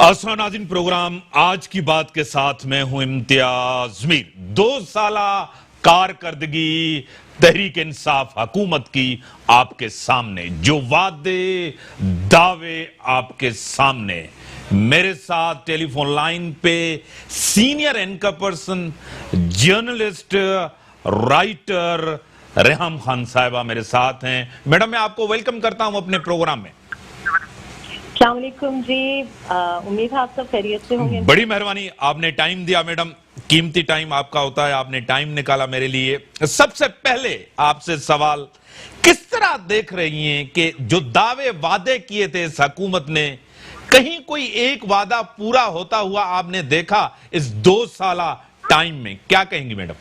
आसान नाज़रीन प्रोग्राम आज की बात के साथ मैं हूं इम्तियाज मीर। 2 साला कारकर्दगी तहरीक इंसाफ हुकूमत की आपके सामने, जो वादे दावे आपके सामने। मेरे साथ टेलीफोन लाइन पे senior anchor person, journalist, writer Reham Khan साहिबा मेरे साथ हैं। मैडम, मैं आपको वेलकम करता हूं अपने प्रोग्राम में। अस्सलाम वालेकुम जी, उम्मीद है आप सब खैरियत से होंगे। बड़ी मेहरबानी, आपने टाइम दिया मैडम, कीमती टाइम आपका होता है, आपने टाइम निकाला मेरे लिए। सबसे पहले आपसे सवाल, किस तरह देख रही हैं कि जो दावे वादे किए थे इस हुकूमत ने, कहीं कोई एक वादा पूरा होता हुआ आपने देखा इस 2 साला टाइम में? क्या कहेंगी मैडम?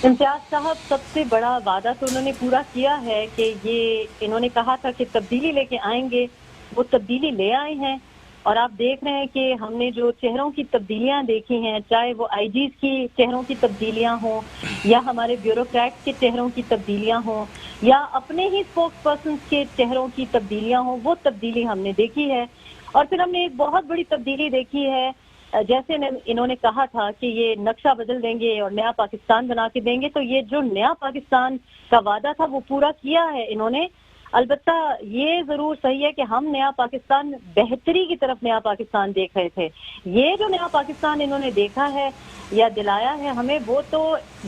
इम्तियाज साहब, सबसे बड़ा वादा तो उन्होंने पूरा किया है कि ये इन्होंने कहा था कि तब्दीली लेके आएंगे, वो तब्दीली ले आए हैं। और आप देख रहे हैं कि हमने जो चेहरों की तब्दीलियां देखी हैं, चाहे वो आईजीज की चेहरों की तब्दीलियां हों या हमारे ब्यूरोक्रेट्स के चेहरों की तब्दीलियां हों या अपने ही स्पोक्स पर्सन के चेहरों की तब्दीलियां हों, वो तब्दीली हमने देखी है। और फिर हमने एक बहुत बड़ी तब्दीली देखी है, जैसे इन्होंने कहा था कि ये नक्शा बदल देंगे और नया पाकिस्तान बना के देंगे, तो ये जो नया पाकिस्तान का वादा था वो पूरा किया है इन्होंने। अलबत्ता ये जरूर सही है कि हम नया पाकिस्तान, बेहतरी की तरफ नया पाकिस्तान देख रहे थे। ये जो नया पाकिस्तान इन्होंने देखा है या दिलाया है हमें, वो तो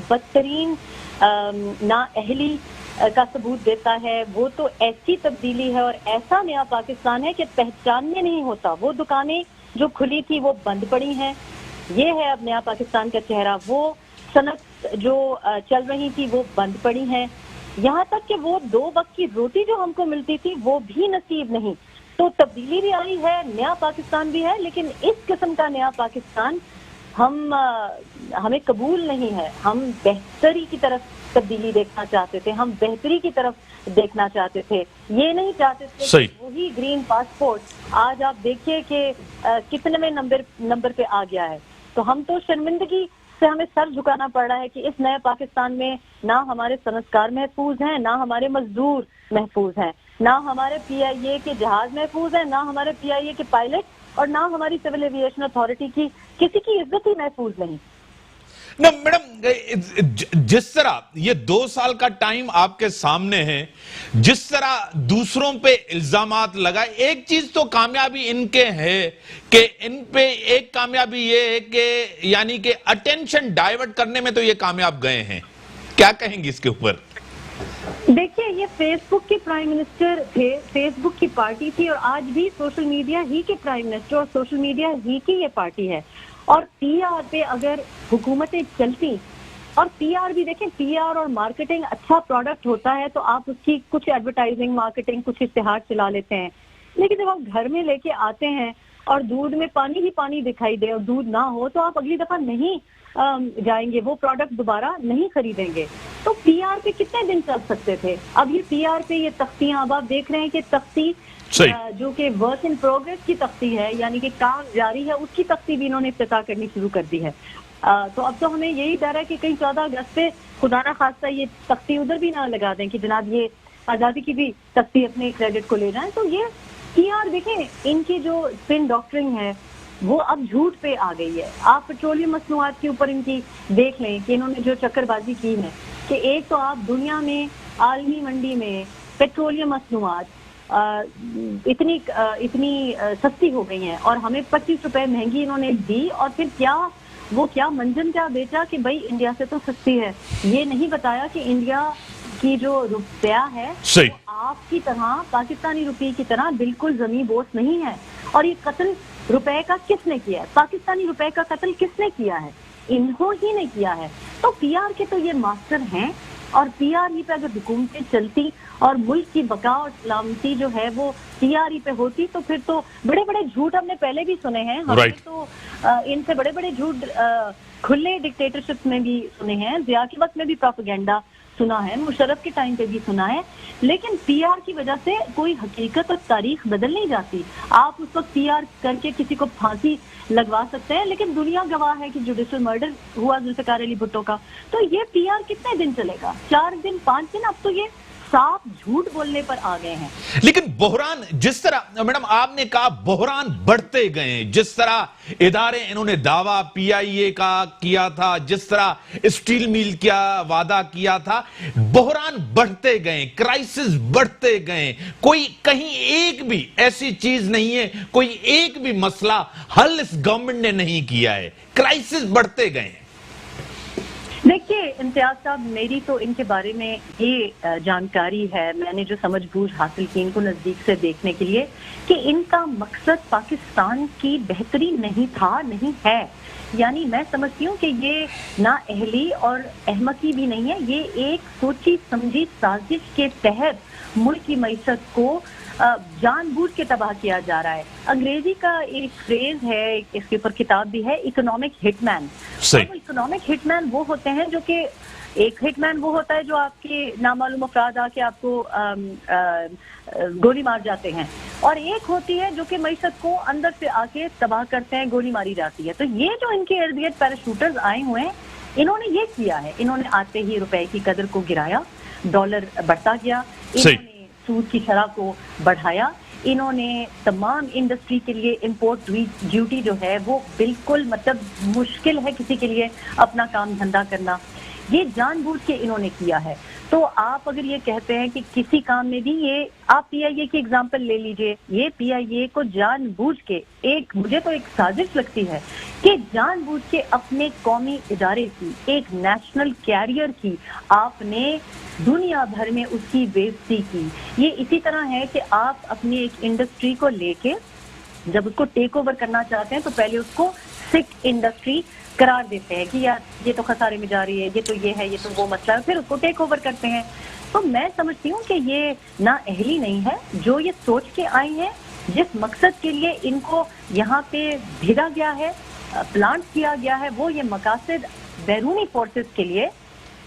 बदतरीन नाअहली का सबूत देता है। वो तो ऐसी तब्दीली है और ऐसा नया पाकिस्तान है कि पहचानने नहीं होता। वो दुकानें जो खुली थी वो बंद पड़ी हैं। ये है अब नया पाकिस्तान का चेहरा। वो सनत जो चल रही थी वो बंद पड़ी हैं। यहाँ तक कि वो 2 वक्त की रोटी जो हमको मिलती थी वो भी नसीब नहीं। तो तब्दीली भी आई है, नया पाकिस्तान भी है, लेकिन इस किस्म का नया पाकिस्तान हमें कबूल नहीं है। हम बेहतरी की तरफ तब्दीली देखना चाहते थे, हम बेहतरी की तरफ देखना चाहते थे। ये नहीं चाहते थे कि वही ग्रीन पासपोर्ट आज आप देखिए कि कितने नंबर पे आ गया है। तो हम तो शर्मिंदगी से हमें सर झुकाना पड़ रहा है कि इस नए पाकिस्तान में ना हमारे सनतकार महफूज हैं, ना हमारे मजदूर महफूज हैं, ना हमारे पीआईए के जहाज महफूज हैं, ना हमारे पीआईए के पायलट और ना हमारी सिविल एविएशन अथॉरिटी की किसी की इज्जत ही महफूज नहीं। ना मैडम, जिस तरह ये 2 साल का टाइम आपके सामने है, जिस तरह दूसरों पे इल्जामात लगाए, एक चीज तो कामयाबी इनके है कि इन पे एक कामयाबी ये है कि यानी कि अटेंशन डाइवर्ट करने में तो ये कामयाब गए हैं। क्या कहेंगे इसके ऊपर? देखिए, ये फेसबुक के प्राइम मिनिस्टर थे, फेसबुक की पार्टी थी और आज भी सोशल मीडिया ही के प्राइम मिनिस्टर और सोशल मीडिया ही की ये पार्टी है। और पीआर पे अगर हुकूमतें चलती, और पीआर भी देखें, पीआर और मार्केटिंग अच्छा प्रोडक्ट होता है तो आप उसकी कुछ एडवर्टाइजिंग, मार्केटिंग, कुछ इश्तिहार चला लेते हैं। लेकिन जब आप घर में लेके आते हैं और दूध में पानी ही पानी दिखाई दे और दूध ना हो, तो आप अगली दफा नहीं जाएंगे, वो प्रोडक्ट दोबारा नहीं खरीदेंगे। तो पीआर पे कितने दिन चल सकते थे? अब ये पीआर पे ये तख्तियां, अब आप देख रहे हैं कि तख्ती जो कि वर्क इन प्रोग्रेस की तख्ती है, यानी कि काम जारी है, उसकी तख्ती भी इन्होंने इफ्तिताह करनी शुरू कर दी है। तो अब तो हमें यही डर है कि कहीं 14 अगस्त पे खुदा ना खास्ता ये तख्ती उधर भी ना लगा दें कि जनाब ये आजादी की भी तख्ती अपने क्रेडिट को ले जाएं। तो ये पीआर देखें, इनकी जो स्पिन डॉक्टरिंग है वो अब झूठ पे आ गई है। आप पेट्रोलियम मसनूआत के ऊपर इनकी देख लें कि इन्होंने जो चक्करबाजी की है कि एक तो आप दुनिया में आलमी मंडी में पेट्रोलियम मसनूआत इतनी सस्ती हो गई हैं और हमें 25 रुपए महंगी इन्होंने दी, और फिर क्या मंजन क्या बेचा कि भाई इंडिया से तो सस्ती है। ये नहीं बताया कि इंडिया की जो रुपया है वो आपकी तरह, पाकिस्तानी रुपये की तरह बिल्कुल जमीन बोस नहीं है। और ये कत्ल रुपए का किसने किया है? पाकिस्तानी रुपए का कत्ल किसने किया है? इन्हों ही ने किया है। तो पीआर के तो ये मास्टर हैं, और पीआर ही पे अगर हुकूमतें चलती और मुल्क की बका और सलामती जो है वो पीआर ही पे होती, तो फिर तो बड़े बड़े झूठ हमने पहले भी सुने हैं। हमने तो इनसे बड़े बड़े झूठ खुले डिक्टेटरशिप में भी सुने हैं, ज़िया के वक्त में भी प्रोपेगेंडा सुना है, मुशर्रफ के टाइम पे भी सुना है। लेकिन पीआर की वजह से कोई हकीकत और तारीख बदल नहीं जाती। आप उस वक्त पीआर करके किसी को फांसी लगवा सकते हैं, लेकिन दुनिया गवाह है कि जुडिशल मर्डर हुआ जुल्फिकार अली भुट्टो का। तो ये पीआर कितने दिन चलेगा? 4 दिन, 5 दिन? अब तो ये صاف جھوٹ بولنے پر آ گئے ہیں. لیکن بحران جس طرح میڈم آپ نے کہا بحران بڑھتے گئے, جس طرح ادارے انہوں نے دعویٰ پی آئی اے کا کیا تھا, جس طرح اسٹیل میل کا وعدہ کیا تھا, بحران بڑھتے گئے, کرائسس بڑھتے گئے, کوئی کہیں ایک بھی ایسی چیز نہیں ہے, کوئی ایک بھی مسئلہ حل اس گورنمنٹ نے نہیں کیا ہے, کرائسس بڑھتے گئے. دیکھیے امتیاز صاحب, میری تو ان کے بارے میں یہ جانکاری ہے, میں نے جو سمجھ بوجھ حاصل کی ان کو نزدیک سے دیکھنے کے لیے, کہ ان کا مقصد پاکستان کی بہتری نہیں تھا, نہیں ہے. یعنی میں سمجھتی ہوں کہ یہ نا اہلی اور احمقی بھی نہیں ہے, یہ ایک سوچی سمجھی سازش کے تحت ملک کی معیشت کو جان بوجھ کے تباہ کیا جا رہا ہے. انگریزی کا ایک فریز ہے, اس کے اوپر کتاب بھی ہے, اکنامک ہٹ مین. اکنامک ہٹ مین وہ ہوتے ہیں جو کہ ایک ہٹ مین وہ ہوتا ہے جو آپ کے نامعلوم افراد آ کے آپ کو گولی مار جاتے ہیں, اور ایک ہوتی ہے جو کہ معیشت کو اندر سے آ کے تباہ کرتے ہیں, گولی ماری جاتی ہے. تو یہ جو ان کے ارد گرد پیراشوٹرز آئے ہوئے ہیں, انہوں نے یہ کیا ہے, انہوں نے آتے ہی روپے کی قدر کو گرایا, ڈالر بڑھتا گیا, انہوں نے سود کی شرح کو بڑھایا, انہوں نے تمام انڈسٹری کے لیے امپورٹ ڈیوٹی جو ہے وہ بالکل مطلب مشکل ہے کسی کے لیے اپنا کام دھندا کرنا, یہ جان بوجھ کے انہوں نے کیا ہے. تو آپ اگر یہ کہتے ہیں کہ کسی کام میں بھی, یہ آپ پی آئی اے کی ایگزامپل لے لیجئے, یہ پی آئی اے کو جان بوجھ کے ایک, مجھے تو ایک سازش لگتی ہے کہ جان بوجھ کے اپنے قومی ادارے کی, ایک نیشنل کیریئر کی آپ نے دنیا بھر میں اس کی بےعزتی کی. یہ اسی طرح ہے کہ آپ اپنی ایک انڈسٹری کو لے کے جب اس کو ٹیک اوور کرنا چاہتے ہیں تو پہلے اس کو سک انڈسٹری قرار دیتے ہیں کہ یار یہ تو خسارے میں جا رہی ہے, یہ تو یہ ہے, یہ تو وہ مسئلہ ہے, پھر اس کو ٹیک اوور کرتے ہیں. تو میں سمجھتی ہوں کہ یہ نا اہلی نہیں ہے, جو یہ سوچ کے آئی ہیں, جس مقصد کے لیے ان کو یہاں پہ بھیجا گیا ہے, پلانٹ کیا گیا ہے, وہ یہ مقاصد بیرونی فورسز کے لیے,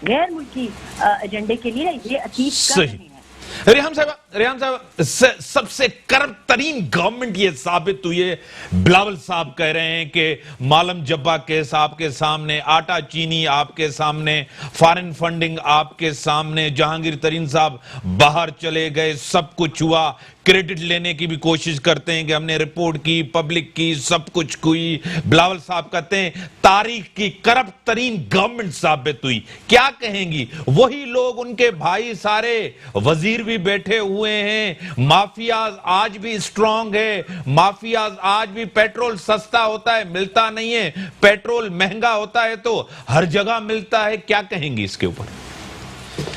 غیر ملکی ایجنڈے کے لیے یہ اچیو کر رہے ہیں. ریحان صاحب سب سے کرپٹ ترین گورنمنٹ یہ ثابت ہوئی ہے. بلاول صاحب کہہ رہے ہیں کہ معلم جبا کیس آپ کے سامنے, آٹا چینی آپ کے سامنے, فارن فنڈنگ آپ کے سامنے, جہانگیر ترین صاحب باہر چلے گئے, سب کچھ ہوا, کریڈٹ لینے کی بھی کوشش کرتے ہیں کہ ہم نے رپورٹ کی, پبلک کی, سب کچھ ہوئی. بلاول صاحب کہتے ہیں تاریخ کی کرپٹ ترین گورنمنٹ ثابت ہوئی. کیا کہیں گی؟ وہی لوگ, ان کے بھائی سارے وزیر بھی بیٹھے ہوئے ہیں, مافیاز آج بھی اسٹرانگ ہے, مافیاز آج بھی, پیٹرول سستا ہوتا ہے ملتا نہیں ہے, پیٹرول مہنگا ہوتا ہے تو ہر جگہ ملتا ہے. کیا کہیں گی اس کے اوپر؟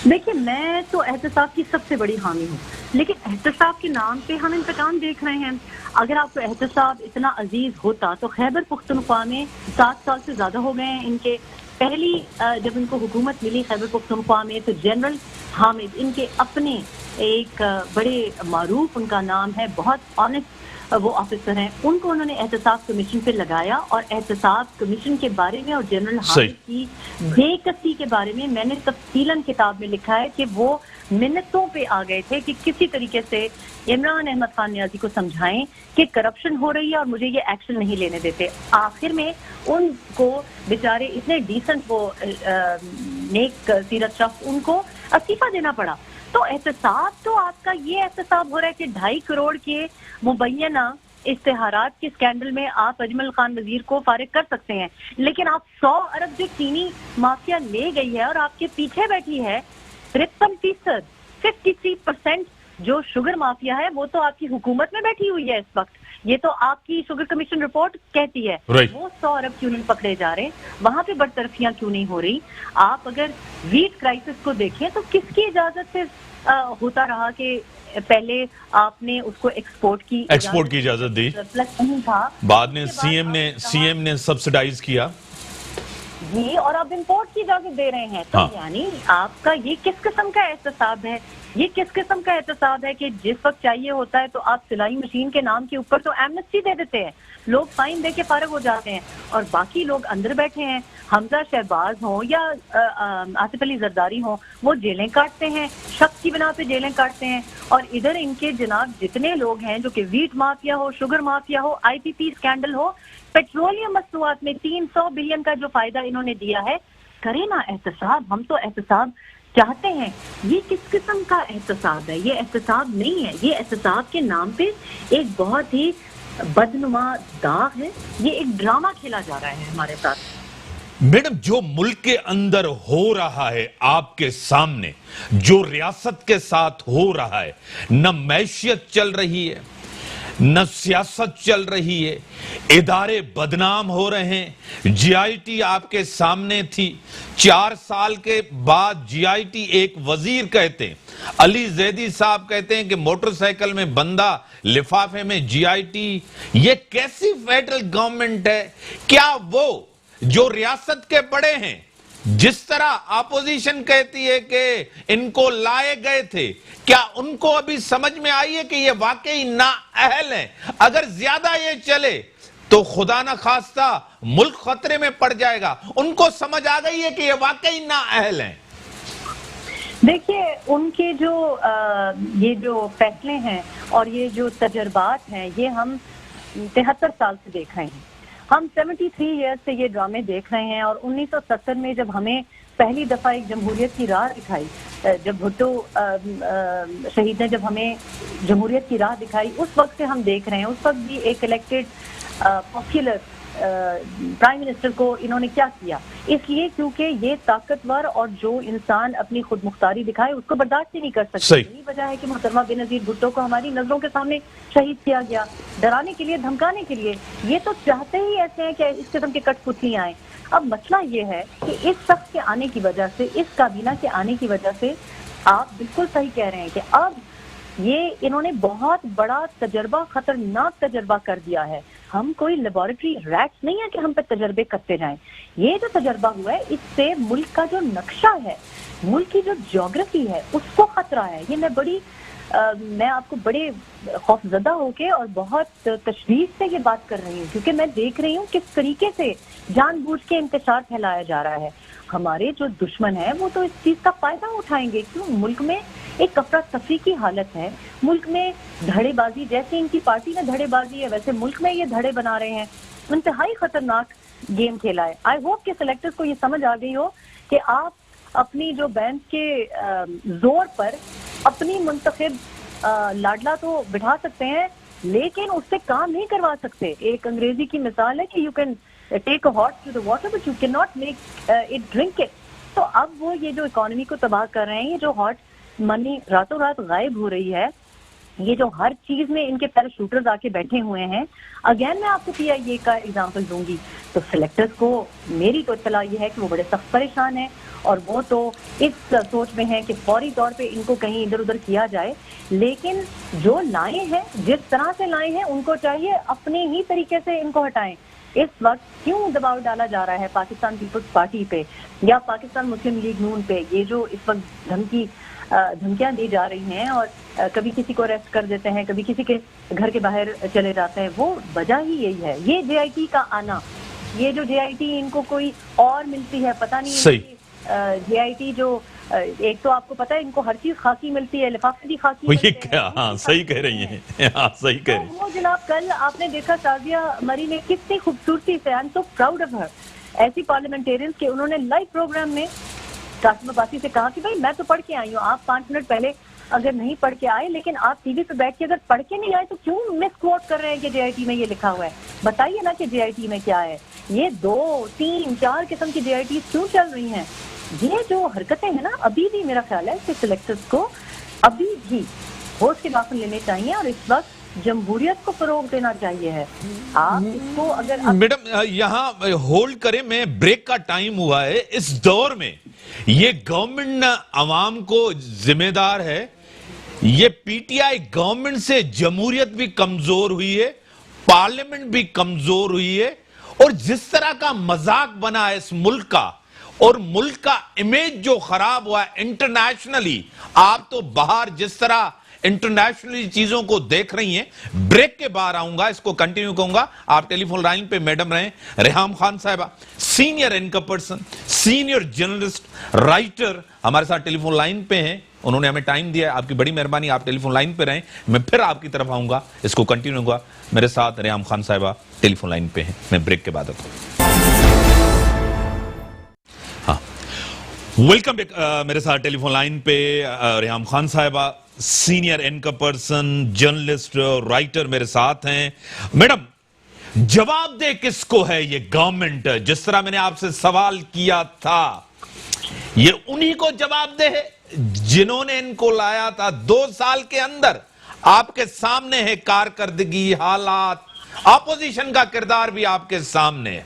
دیکھیں میں تو احتساب کی سب سے بڑی حامی ہوں, لیکن احتساب کے نام پہ ہم انتقام دیکھ رہے ہیں. اگر آپ کو احتساب اتنا عزیز ہوتا تو خیبر پختونخوا میں 7 سال سے زیادہ ہو گئے ہیں ان کے. پہلی جب ان کو حکومت ملی خیبر پختونخوا میں تو جنرل حامد ان کے اپنے ایک بڑے معروف, ان کا نام ہے, بہت آنےسٹ وہ آفیسر ہیں, ان کو انہوں نے احتساب کمیشن پہ لگایا, اور احتساب کمیشن کے بارے میں اور جنرل حامد کی بے کسی کے بارے میں میں نے تفصیلاً کتاب میں لکھا ہے کہ وہ منتوں پہ آ گئے تھے کہ کسی طریقے سے عمران احمد خان نیازی کو سمجھائیں کہ کرپشن ہو رہی ہے اور مجھے یہ ایکشن نہیں لینے دیتے. آخر میں ان کو بیچارے اتنے ڈیسنٹ وہ نیک سیرت شخص, ان کو استعفیٰ دینا پڑا. تو احتساب تو آپ کا یہ احتساب ہو رہا ہے کہ 2.5 کروڑ کے مبینہ اشتہارات کے اسکینڈل میں آپ اجمل خان وزیر کو فارغ کر سکتے ہیں, لیکن آپ 100 ارب جو چینی مافیا لے گئی ہے اور آپ کے پیچھے بیٹھی ہے 53%, 53% جو شوگر مافیا ہے, وہ تو آپ کی حکومت میں بیٹھی ہوئی ہے اس وقت. یہ تو آپ کی شوگر کمیشن رپورٹ کہتی ہے. وہ 100 ارب کیوں نہیں پکڑے جا رہے, وہاں پہ برطرفیاں کیوں نہیں ہو رہی. آپ اگر ویٹ کرائسس کو دیکھیں تو کس کی اجازت سے ہوتا رہا کہ پہلے آپ نے اس کو ایکسپورٹ کی اجازت دی, نہیں تھا, بعد میں سی ایم نے سبسڈائز کیا جی, اور آپ امپورٹ کی اجازت دے رہے ہیں. تو یعنی آپ کا یہ کس قسم کا احتساب ہے, یہ کس قسم کا احتساب ہے کہ جس وقت چاہیے ہوتا ہے تو آپ سلائی مشین کے نام کے اوپر تو ایمنسٹی دے دیتے ہیں, لوگ فائن دے کے فارغ ہو جاتے ہیں, اور باقی لوگ اندر بیٹھے ہیں, حمزہ شہباز ہوں یا آصف علی زرداری ہوں, وہ جیلیں کاٹتے ہیں, شک کی بنا پہ جیلیں کاٹتے ہیں. اور ادھر ان کے جناب جتنے لوگ ہیں جو کہ ویٹ مافیا ہو, شوگر مافیا ہو, آئی پی پی اسکینڈل ہو, پیٹرولیم مصنوعات میں 300 بلین کا جو فائدہ انہوں نے دیا ہے, کرے نا احتساب. ہم تو احتساب چاہتے ہیں. یہ کس قسم کا احتساب ہے؟ یہ احتساب نہیں ہے. یہ احتساب کے نام پہ ایک بہت ہی بدنما داغ ہے. یہ ایک ڈرامہ کھیلا جا رہا ہے ہمارے ساتھ. میڈم جو ملک کے اندر ہو رہا ہے آپ کے سامنے، جو ریاست کے ساتھ ہو رہا ہے، نہ معیشت چل رہی ہے، نہ سیاست چل رہی ہے، ادارے بدنام ہو رہے ہیں. جی آئی ٹی آپ کے سامنے تھی، 4 سال کے بعد جی آئی ٹی ایک وزیر کہتے ہیں، علی زیدی صاحب کہتے ہیں کہ موٹر سائیکل میں بندہ، لفافے میں جی آئی ٹی. یہ کیسی فیڈرل گورنمنٹ ہے؟ کیا وہ جو ریاست کے بڑے ہیں، جس طرح اپوزیشن کہتی ہے کہ ان کو لائے گئے تھے، کیا ان کو ابھی سمجھ میں آئی ہے کہ یہ واقعی نااہل ہیں؟ اگر زیادہ یہ چلے تو خدا نہ خواستہ ملک خطرے میں پڑ جائے گا. ان کو سمجھ آ گئی ہے کہ یہ واقعی نااہل ہیں. دیکھیے ان کے یہ جو فیصلے ہیں اور یہ جو تجربات ہیں، یہ ہم 73 سال سے دیکھ رہے ہیں. ہم 73 ایئرز سے یہ ڈرامے دیکھ رہے ہیں. اور 1970 میں جب ہمیں پہلی دفعہ ایک جمہوریت کی راہ دکھائی، جب بھٹو شہید نے جب ہمیں جمہوریت کی راہ دکھائی، اس وقت سے ہم دیکھ رہے ہیں. اس وقت بھی ایک الیکٹڈ پاپولر پرائم منسٹر کو انہوں نے کیا کیا، اس لیے کیونکہ یہ طاقتور اور جو انسان اپنی خود مختاری دکھائے اس کو برداشت ہی نہیں کر سکتے. یہی وجہ ہے کہ محترمہ بینظیر بھٹو کو ہماری نظروں کے سامنے شہید کیا گیا، ڈرانے کے لیے، دھمکانے کے لیے. یہ تو چاہتے ہی ایسے ہیں کہ اس قسم کے کٹ پتلی آئیں. اب مسئلہ یہ ہے کہ اس شخص کے آنے کی وجہ سے، اس کابینہ کے آنے کی وجہ سے، آپ بالکل صحیح کہہ رہے ہیں کہ اب یہ انہوں نے بہت بڑا تجربہ، خطرناک تجربہ کر دیا ہے. ہم کوئی لیبارٹری ریٹس نہیں ہے کہ ہم پہ تجربے کرتے جائیں. یہ جو تجربہ ہوا ہے، اس سے ملک کا جو نقشہ ہے، ملک کی جو جیوگرافی ہے، اس کو خطرہ ہے. یہ میں آپ کو بڑے خوفزدہ ہو کے اور بہت تشویش سے یہ بات کر رہی ہوں، کیونکہ میں دیکھ رہی ہوں کس طریقے سے جان بوجھ کے انتشار پھیلایا جا رہا ہے. ہمارے جو دشمن ہیں وہ تو اس چیز کا فائدہ اٹھائیں گے. کیوں؟ ملک میں ایک افراتفری کی حالت ہے، ملک میں دھڑے بازی، جیسے ان کی پارٹی میں دھڑے بازی ہے ویسے ملک میں یہ دھڑے بنا رہے ہیں. انتہائی خطرناک گیم کھیلا ہے. آئی ہوپ کہ سلیکٹرز کو یہ سمجھ آ گئی ہو کہ آپ اپنی جو بینچ کے زور پر اپنی منتخب لاڈلا تو بٹھا سکتے ہیں، لیکن اس سے کام نہیں کروا سکتے. ایک انگریزی کی مثال ہے کہ you can take a horse to the water but you can not make it drink it. تو اب وہ یہ جو اکانومی کو تباہ کر رہے ہیں، یہ جو ہاٹ منی راتوں رات غائب ہو رہی ہے، یہ جو ہر چیز میں ان کے پیراشوٹرز آ کے بیٹھے ہوئے ہیں. اگین میں آپ کو پی آئی اے کا ایگزامپل دوں گی تو سلیکٹرز کو میری تو اطلاع یہ ہے کہ وہ بڑے سخت پریشان ہیں، اور وہ تو اس سوچ میں ہیں کہ فوری طور پہ ان کو کہیں ادھر ادھر کیا جائے. لیکن جو لائے ہیں، جس طرح سے لائے ہیں، ان کو چاہیے اپنے ہی طریقے سے ان کو ہٹائیں. اس وقت کیوں دباؤ ڈالا جا رہا ہے پاکستان پیپلز پارٹی پہ یا پاکستان مسلم لیگ نون پہ؟ یہ جو اس وقت دھمکیاں دی جا رہی ہیں اور کبھی کسی کو اریسٹ کر دیتے ہیں، کبھی کسی کے گھر کے باہر چلے جاتے ہیں، وہ وجہ ہی یہی ہے. یہ جے آئی ٹی کا آنا، یہ جو جے آئی ٹی ان کو کوئی اور ملتی ہے، پتہ نہیں. جے آئی ٹی جو ایک تو آپ کو پتا ہے ان کو ہر چیز خاکی ملتی ہے، لفافے بھی خاکی ملتے ہیں. ہاں صحیح کہہ رہی ہیں، ہاں صحیح کہہ رہی ہیں. وہ جناب کل آپ نے دیکھا شازیہ مری نے کتنی خوبصورتی سے، I am so proud of her, ایسی پارلیمنٹیرینز کہ انہوں نے لائیو پروگرام میں قاسم عباسی سے کہا کہ بھائی میں تو پڑھ کے آئی ہوں، آپ 5 منٹ پہلے اگر نہیں پڑھ کے آئے، لیکن آپ ٹی وی پہ بیٹھ کے اگر پڑھ کے نہیں آئے تو کیوں مس کوٹ کر رہے ہیں کہ جے آئی ٹی میں یہ لکھا ہوا ہے؟ بتائیے نا کہ جے آئی ٹی میں کیا ہے. یہ 2 3 4 قسم کی جے آئی ٹی کیوں چل رہی ہیں؟ یہ جو حرکتیں ہیں نا، ابھی بھی میرا خیال ہے کہ سلیکٹرز کو ابھی بھی ہوش کے باخن لینے چاہیے اور اس وقت جمہوریت کو فروغ دینا چاہیے ہے. آپ اس کو اگر میڈم یہاں ہولڈ کریں، میں بریک کا ٹائم ہوا ہے. اس دور میں یہ گورنمنٹ عوام کو ذمہ دار ہے. یہ پی ٹی آئی گورنمنٹ سے جمہوریت بھی کمزور ہوئی ہے، پارلیمنٹ بھی کمزور ہوئی ہے، اور جس طرح کا مذاق بنا ہے اس ملک کا اور ملک کا امیج جو خراب ہوا ہے انٹرنیشنلی، آپ تو باہر جس طرح انٹرنیشنلی چیزوں کو دیکھ رہی ہیں. بریک کے باہر آؤں گا، اس کو کنٹینیو کروں گا. آپ ٹیلی فون لائن پہ میڈم رہیں، ریحام خان صاحبہ، senior anchor person, senior journalist, writer, ہمارے ساتھ ٹیلی فون لائن پہ ہیں. انہوں نے ہمیں ٹائم دیا ہے، آپ کی بڑی مہربانی. آپ ٹیلی فون لائن پہ رہیں، میں پھر آپ کی طرف آؤں گا، اس کو کنٹینیو کروں گا. میرے ساتھ ریحام خان صاحبہ ٹیلی فون لائن پہ ہیں. میں بریک کے بعد آتا ہوں. Welcome back. मेरे साथ टेलीफोन लाइन पे रेहाम खान साहिबा, senior anchor person, journalist, writer मेरे साथ हैं। मैडम, जवाब दे किसको है ये गवर्नमेंट? जिस तरह मैंने आपसे सवाल किया था, ये उन्हीं को जवाब दे है जिन्होंने इनको लाया था। 2 साल के अंदर आपके सामने है कारकर्दगी, हालात, अपोजिशन का किरदार भी आपके सामने है।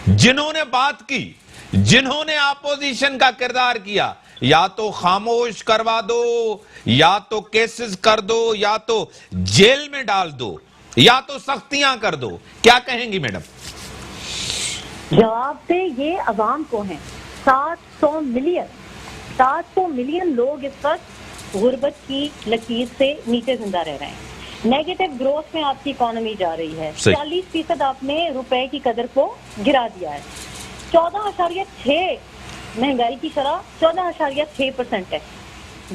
जिन्होंने बात की, जिन्होंने अपोजिशन का किरदार किया, या तो खामोश करवा दो, या तो केसेस कर दो, या तो जेल में डाल दो, या तो सख्तियां कर दो। क्या कहेंगी मैडम? जवाब से ये अवाम को है। 700 मिलियन लोग इस वक्त गुर्बत की लकीर से नीचे जिंदा रह रहे हैं। नेगेटिव ग्रोथ में आपकी इकोनॉमी जा रही है। 40% आपने रुपए की कदर को गिरा दिया है। 14.6 महंगाई की शरह 14.6% है।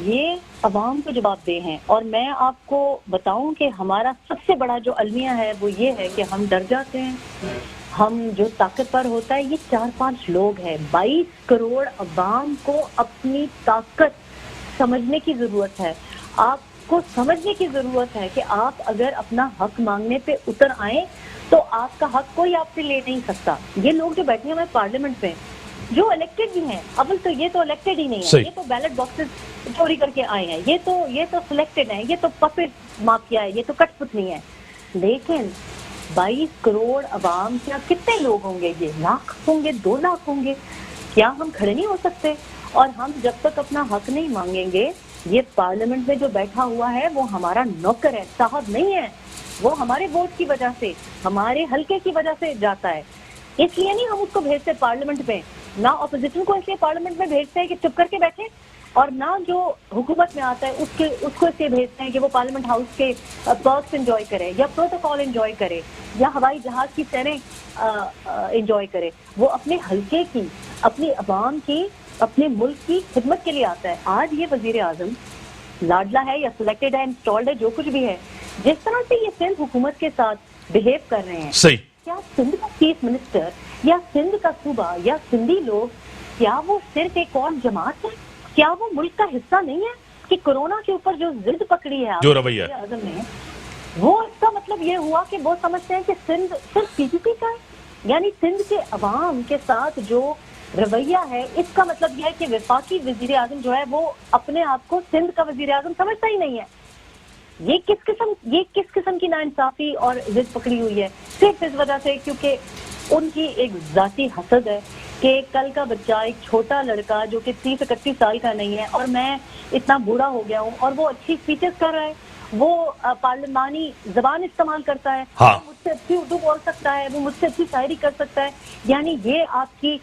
ये अवाम को जवाबदेह हैं। और मैं आपको बताऊं कि हमारा सबसे बड़ा जो अलमिया है वो ये है कि हम डर जाते हैं। हम जो ताकतवर होता है ये 4-5 लोग हैं। 22 करोड़ अवाम को अपनी ताकत समझने की जरूरत है। आपको समझने की जरूरत है कि आप अगर अपना हक मांगने पे उतर आए तो आपका हक कोई आपसे ले नहीं सकता। ये लोग जो बैठे हैं हमारे पार्लियामेंट में, जो इलेक्टेड भी हैं, अव्वल तो ये तो इलेक्टेड ही नहीं है, ये तो बैलेट बॉक्सेस चोरी करके आए हैं, ये तो सिलेक्टेड हैं, ये तो पपेट माफिया है, ये तो कठपुतली है। लेकिन 22 करोड़ अवाम क्या कितने लोग होंगे? ये लाख होंगे, 2 लाख होंगे। क्या हम खड़े नहीं हो सकते? और हम जब तक अपना हक नहीं मांगेंगे, ये पार्लियामेंट में जो बैठा हुआ है वो हमारा नौकर है, साहब नहीं है। वो हमारे वोट की वजह से, हमारे हल्के की वजह से जाता है। इसलिए नहीं हम उसको भेजते पार्लियामेंट में, ना ऑपोजिशन को इसलिए पार्लियामेंट में भेजते हैं कि चुप करके बैठे, और ना जो हुकूमत में आता है उसको इसलिए भेजते हैं कि वो पार्लियामेंट हाउस के पर्क्स एंजॉय करे, या प्रोटोकॉल एंजॉय करे, या हवाई जहाज की सैरें एंजॉय करे। वो अपने हल्के की, अपनी अवाम की, अपने मुल्क की खिदमत के लिए आता है। आज ये वजीर आजम लाडला है या सिलेक्टेड है, इंस्टॉल्ड है, जो कुछ भी है, जिस तरह से ये सिंध हुकूमत के साथ बिहेव कर रहे हैं, सही, क्या सिंध का चीफ मिनिस्टर या सिंध का सूबा या सिंधी लोग, क्या वो सिर्फ एक और जमात है? क्या वो मुल्क का हिस्सा नहीं है? कि कोरोना के ऊपर जो जिद पकड़ी है जो रवैया आजम ने, वो इसका मतलब ये हुआ कि वो समझते हैं कि सिंध सिर्फ पीपीपी का है। यानी सिंध के अवाम के साथ जो रवैया है, इसका मतलब यह है कि वफाकी वजीर आजम जो है वो अपने आप को सिंध का वजीर आजम समझता ही नहीं है। ये किस किस्म की नाइंसाफी और जिद पकड़ी हुई है? सिर्फ इस वजह से क्योंकि उनकी एक जाती हसद है कि कल का बच्चा, एक छोटा लड़का जो कि 30-31 साल का नहीं है, और मैं इतना बूढ़ा हो गया हूँ, और वो अच्छी स्पीचेस कर रहा है, वो पार्लिमानी जबान इस्तेमाल करता है, हाँ। वो मुझसे अच्छी उर्दू बोल सकता है, वो मुझसे अच्छी शायरी कर सकता है। यानी ये आपकी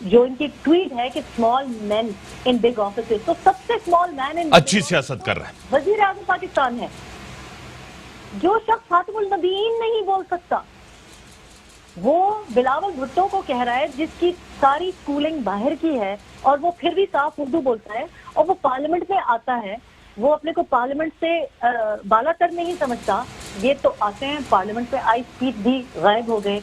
जो इनकी ट्वीट है कि small man in big offices, तो सबसे स्मॉल मैन इन अच्छी सियासत कर रहा है। वजीर आजम पाकिस्तान है। जो शख्स फातिमुल नबीन नहीं बोल सकता, वो बिलावल भुट्टो को कह रहा है, जिसकी सारी स्कूलिंग बाहर की है और वो फिर भी साफ उर्दू बोलता है, और वो पार्लियामेंट में आता है, वो अपने को पार्लियामेंट से बालातर नहीं समझता। ये तो आते हैं पार्लियामेंट पे, आई स्पीच भी गायब हो गए।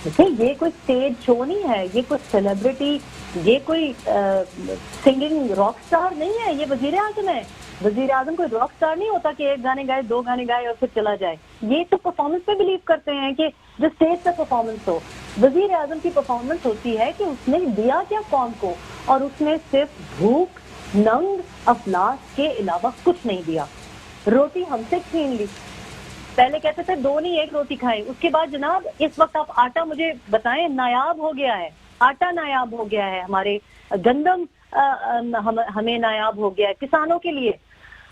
देखिए, ये कोई स्टेज शो नहीं है, ये कोई सेलिब्रिटी, ये कोई सिंगिंग रॉक स्टार नहीं है, ये वजीर आजम है। वजीर आजम कोई रॉक स्टार नहीं होता कि 1 गाने गाए, 2 गाने गाए और फिर चला जाए। ये तो परफॉर्मेंस पे बिलीव करते हैं कि जो स्टेज पे परफॉर्मेंस हो। वजीर आजम की परफॉर्मेंस होती है कि उसने दिया क्या कौम को, और उसने सिर्फ भूख, नंग, अफलास के अलावा कुछ नहीं दिया। रोटी हमसे छीन ली। पहले कहते थे 2 नहीं 1 रोटी खाएं, उसके बाद जनाब इस वक्त आप आटा मुझे बताएं, नायाब हो गया है, आटा नायाब हो गया है, हमारे गंदम हमें नायाब हो गया है, किसानों के लिए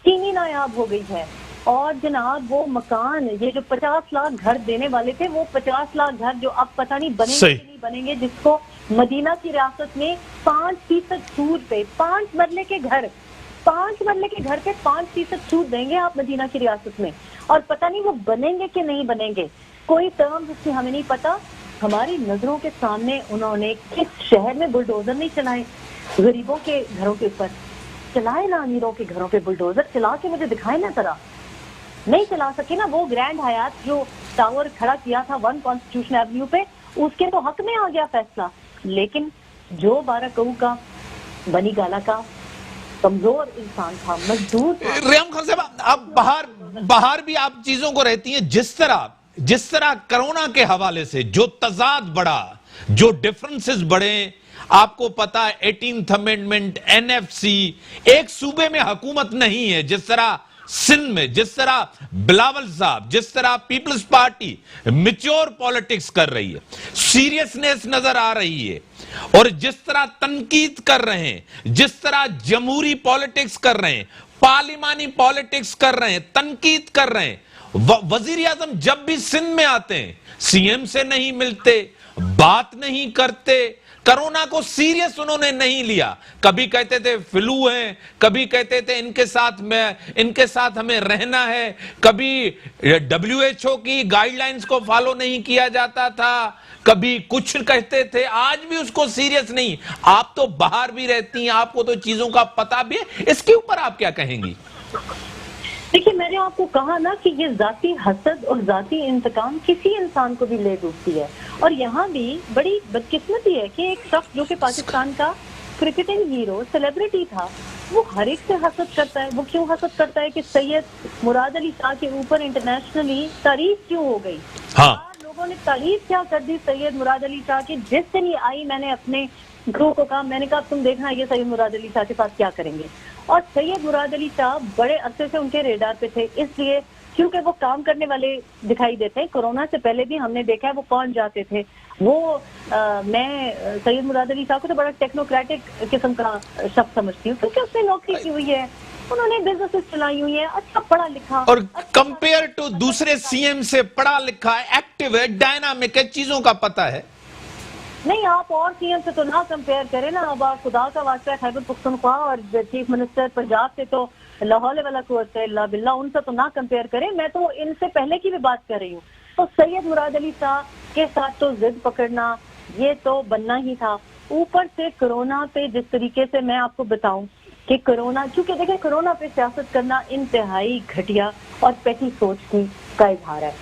चीनी नायाब हो गई है। और जनाब वो मकान, ये जो 50 लाख घर देने वाले थे, वो 50 लाख घर जो अब पता नहीं बनेंगे कि नहीं बनेंगे, जिसको मदीना की रियासत में 5% सूद पे, 5 मरले के घर पे 5% सूद देंगे आप मदीना की रियासत में, और पता नहीं वो बनेंगे कि नहीं बनेंगे। कोई टर्म उसकी हमें नहीं पता। हमारी नजरों के सामने उन्होंने किस शहर में बुलडोजर नहीं चलाए, गरीबों के घरों के ऊपर चलाए ना, अमीरों के घरों पे बुलडोजर चला के मुझे दिखाए ना जरा। नहीं चला सके ना। वो ग्रैंड हयात जो टावर खड़ा किया था 1 कॉन्स्टिट्यूशन एवेन्यू पे, उसके तो हक में आ गया फैसला। लेकिन जो बाराकऊ का बनी गाला का कमजोर इंसान था, मजदूर था। रेहम खान साहब, आप बाहर भी आप चीजों को रहती हैं, जिस तरह कोरोना के हवाले से जो तजाद बढ़ा, जो डिफरेंसेस बढ़े, आपको पता है 18th अमेंडमेंट, एनएफसी, एक सूबे में हुकूमत नहीं है, जिस तरह सिंध में, जिस तरह बिलावल साहब, जिस तरह पीपल्स पार्टी मैच्योर पॉलिटिक्स कर रही है, सीरियसनेस नजर आ रही है, और जिस तरह तनकीद कर रहे हैं, जिस तरह जमहूरी पॉलिटिक्स कर रहे हैं, पार्लिमानी पॉलिटिक्स कर रहे हैं, तनकीद कर रहे हैं, वजीर आजम जब भी सिंध में आते हैं सीएम से नहीं मिलते, बात नहीं करते, कोरोना को सीरियस उन्होंने नहीं लिया। कभी कहते थे फ्लू है, कभी कहते थे इनके साथ हमें रहना है, कभी WHO की गाइडलाइंस को फॉलो नहीं किया जाता था, कभी कुछ कहते थे, आज भी उसको सीरियस नहीं। आप तो बाहर भी रहती हैं, आपको तो चीजों का पता भी है, इसके ऊपर आप क्या कहेंगी? देखिए, मैंने आपको कहा ना कि ये जाती हसद और जाती इंतकाम किसी इंसान को भी ले डूबती है। और यहाँ भी बड़ी बदकिस्मती है कि एक शख्स जो कि पाकिस्तान का क्रिकेटिंग हीरो, सेलिब्रिटी था, वो हर एक से हसद करता है। वो क्यों हसद करता है कि सैयद मुराद अली शाह के ऊपर इंटरनेशनली तारीफ क्यों हो गई? हाँ, लोगों ने तारीफ क्या कर दी सैयद मुराद अली शाह की। जिस दिन ये आई, मैंने अपने ग्रुप को कहा, मैंने कहा तुम देखना ये सैयद मुराद अली शाह के साथ क्या करेंगे। और सैयद मुराद अली शाह बड़े अरसे से उनके रेडार पे थे, इसलिए क्योंकि वो काम करने वाले दिखाई देते हैं। कोरोना से पहले भी हमने देखा है वो कौन जाते थे। मैं सैयद मुराद अली शाह को तो बड़ा टेक्नोक्रेटिक किस्म का शख्स समझती हूँ, क्योंकि उसने नौकरी की हुई है, उन्होंने बिजनेस चलाई हुई है, अच्छा पढ़ा लिखा, और कंपेयर टू दूसरे सीएम से पढ़ा लिखा है, एक्टिव है, डायनामिक है, चीजों का पता है। नहीं, आप और सीएम से तो ना कंपेयर करें ना। अब आप खुदा का वास्ता खैबर पख्तूनख्वा और चीफ मिनिस्टर पंजाब से तो लाहौल वाला कुव्वत इल्ला बिल्लाह, उनसे तो ना कंपेयर करें। मैं तो इनसे पहले की भी बात कर रही हूँ। तो सैयद मुराद अली शाह के साथ तो जिद पकड़ना ये तो बनना ही था। ऊपर से कोरोना पे जिस तरीके से मैं आपको बताऊं कि कोरोना, क्योंकि देखिए कोरोना पे सियासत करना इंतहाई घटिया और पेटी सोच का इजहार है।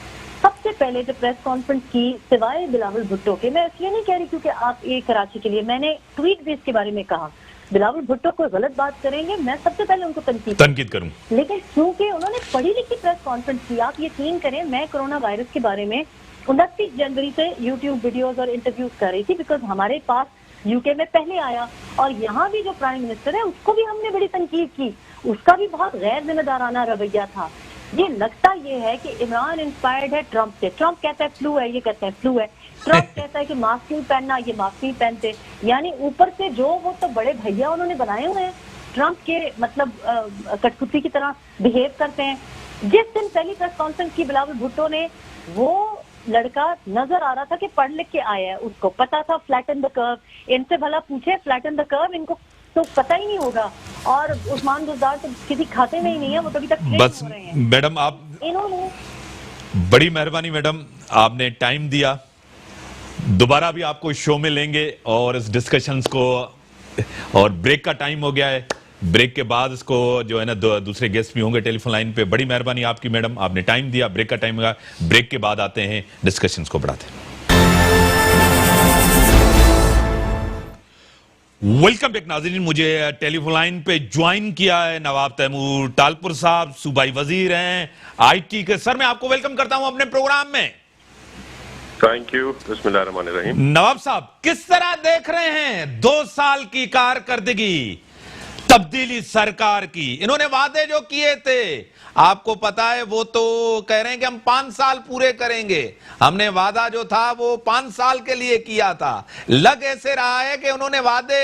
सबसे पहले जो प्रेस कॉन्फ्रेंस की, सिवाय बिलावल भुट्टो के, मैं इसलिए नहीं कह रही क्योंकि आप ये कराची के लिए, मैंने ट्वीट भी इसके बारे में कहा, बिलावल भुट्टो कोई गलत बात करेंगे मैं सबसे पहले उनको तनकीद करूं, लेकिन क्योंकि उन्होंने पढ़ी लिखी प्रेस कॉन्फ्रेंस की। आप यकीन करें, मैं कोरोना वायरस के बारे में 29 जनवरी से यूट्यूब वीडियोस और इंटरव्यूज कर रही थी, बिकॉज हमारे पास यूके में पहले आया, और यहाँ भी जो प्राइम मिनिस्टर है उसको भी हमने बड़ी तनकीद की, उसका भी बहुत गैर जिम्मेदाराना रवैया था। ये लगता ये है कि इमरान इंस्पायर्ड है ट्रंप से। ट्रंप कहता है फ्लू है, ये कहता है फ्लू है। ट्रंप कहता है कि मास्क नहीं पहनना, ये मास्क नहीं पहनते। यानी ऊपर से जो वो तो बड़े भैया उन्होंने बनाए हुए हैं, ट्रंप के मतलब कठपुतली की तरह बिहेव करते हैं। जिस दिन पहली प्रेस कॉन्फ्रेंस की बिलावल भुट्टो ने, वो लड़का नजर आ रहा था कि पढ़ लिख के आया है, उसको पता था फ्लैटन द कर्व। इनसे भला पूछे फ्लैटन द कर्व, इनको तो पता ही नहीं होगा। और उस्मान बुज़दार तो किसी खाते में ही नहीं है, वो तो अभी तक बस हो रहे हैं। मैडम, आप इन्होंने बड़ी मेहरबानी मैडम, आपने टाइम दिया। दोबारा भी आपको शो में लेंगे और इस डिस्कशंस को, और ब्रेक का टाइम हो गया है, ब्रेक के बाद इसको जो है ना दूसरे गेस्ट भी होंगे टेलीफोन लाइन पे। बड़ी मेहरबानी आपकी मैडम, आपने टाइम दिया। ब्रेक का टाइम होगा, ब्रेक के बाद आते हैं, डिस्कशंस को बढ़ाते हैं। वेलकम बैक नाज़रीन, मुझे टेलीफोन लाइन पे ज्वाइन किया है नवाब तैमूर टालपुर साहब, सूबाई वजीर हैं IT के। सर, मैं आपको वेलकम करता हूं अपने प्रोग्राम में। Thank you. बिस्मिल्लाहिर्रहमानिर्रहीम। नवाब साहब, किस तरह देख रहे हैं 2 साल की कारकर्दगी तब्दीली सरकार की? इन्होंने वादे जो किए थे, आपको पता है, वो तो कह रहे हैं कि हम 5 साल पूरे करेंगे। हमने वादा जो था वो 5 साल के लिए किया था। लग ऐसे रहा है कि उन्होंने वादे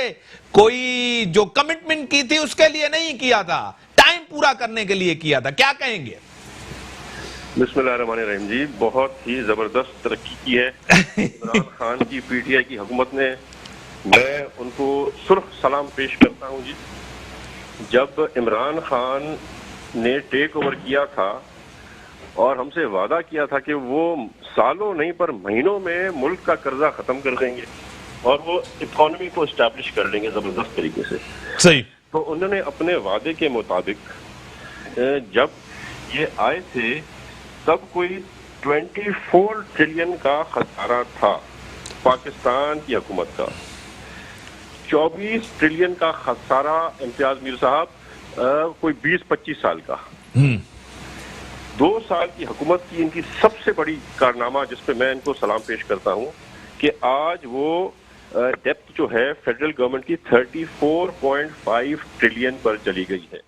कोई जो कमिटमेंट की थी उसके लिए नहीं किया था, टाइम पूरा करने के लिए किया था। क्या कहेंगे? बिस्मिल्लाहिर्रहमानिर्रहीम जी, बहुत ही जबरदस्त तरक्की की है इमरान खान की PTI की हुकूमत ने। मैं उनको सुर्ख सलाम पेश करता हूं जी। जब इमरान खान ने टेक ओवर किया था और हमसे वादा किया था कि वो सालों नहीं पर महीनों में मुल्क का कर्जा खत्म कर देंगे और वो इकोनॉमी को एस्टैब्लिश कर लेंगे जबरदस्त तरीके से, सही, तो उन्होंने अपने वादे के मुताबिक जब ये आए थे तब कोई 24 ट्रिलियन का खसारा था पाकिस्तान की हुकूमत का। 24 ट्रिलियन का खसारा इम्तियाज मीर साहब, कोई 20-25 साल का। 2 साल की हुकूमत की इनकी सबसे बड़ी कारनामा जिस पे मैं इनको सलाम पेश करता हूं कि आज वो डेप्थ जो है फेडरल गवर्नमेंट की 34.5 ट्रिलियन पर चली गई है।